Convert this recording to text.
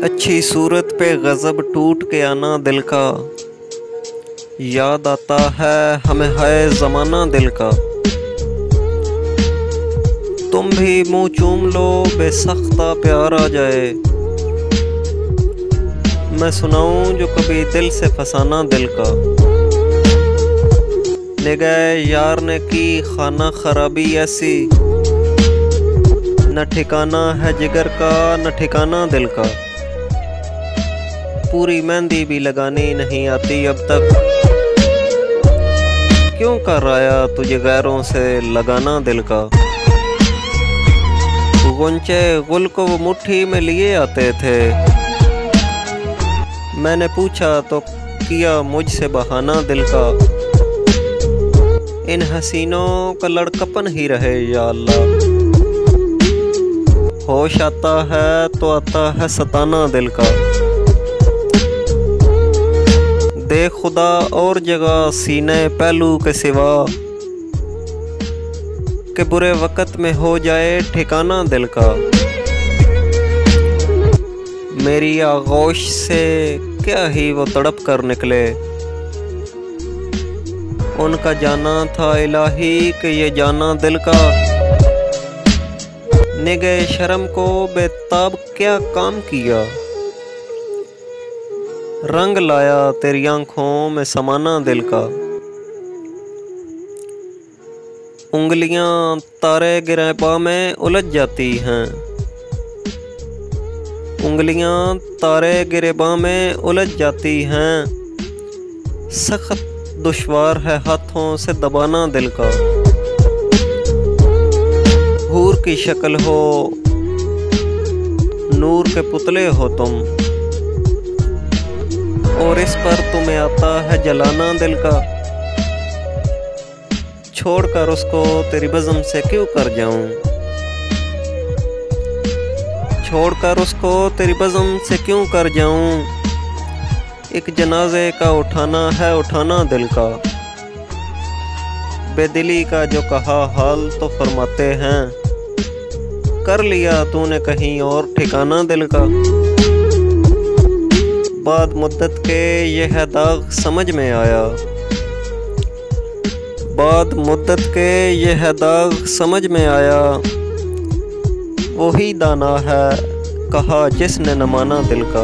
अच्छी सूरत पे गज़ब टूट के आना दिल का, याद आता है हमें है ज़माना दिल का। तुम भी मुँह चूम लो बेसख्ता प्यार आ जाए, मैं सुनाऊं जो कभी दिल से फसाना दिल का। निगाह यार ने की खाना खराबी ऐसी, न ठिकाना है जिगर का न ठिकाना दिल का। पूरी मेहंदी भी लगानी नहीं आती अब तक, क्यों कर आया तुझे गैरों से लगाना दिल का। गुंचे गुल को वो मुट्ठी में लिए आते थे, मैंने पूछा तो किया मुझसे बहाना दिल का। इन हसीनों का लड़कपन ही रहे या अल्लाह, होश आता है तो आता है सताना दिल का। दे खुदा और जगह सीने पहलू के सिवा, कि बुरे वक़्त में हो जाए ठिकाना दिल का। मेरी आगोश से क्या ही वो तड़प कर निकले, उनका जाना था इलाही कि ये जाना दिल का। निगाह शर्म को बेताब क्या काम किया, रंग लाया तेरी आंखों में समाना दिल का। उंगलियां तारे गिरहबा में उलझ जाती हैं, उंगलियां तारे गिरहबा में उलझ जाती हैं। सख्त दुश्वार है हाथों से दबाना दिल का। हूर की शक्ल हो नूर के पुतले हो तुम, और इस पर तुम्हें आता है जलाना दिल का। छोड़कर उसको तेरी बज़म से क्यों कर जाऊं, छोड़कर उसको तेरी बज़म से क्यों कर जाऊं। एक जनाजे का उठाना है उठाना दिल का। बेदिली का जो कहा हाल तो फरमाते हैं, कर लिया तूने कहीं और ठिकाना दिल का। बाद मुद्दत के यह है दाग समझ में आया, बाद मुद्दत के यह है दाग समझ में आया। वही दाना है कहा जिसने न माना दिल का।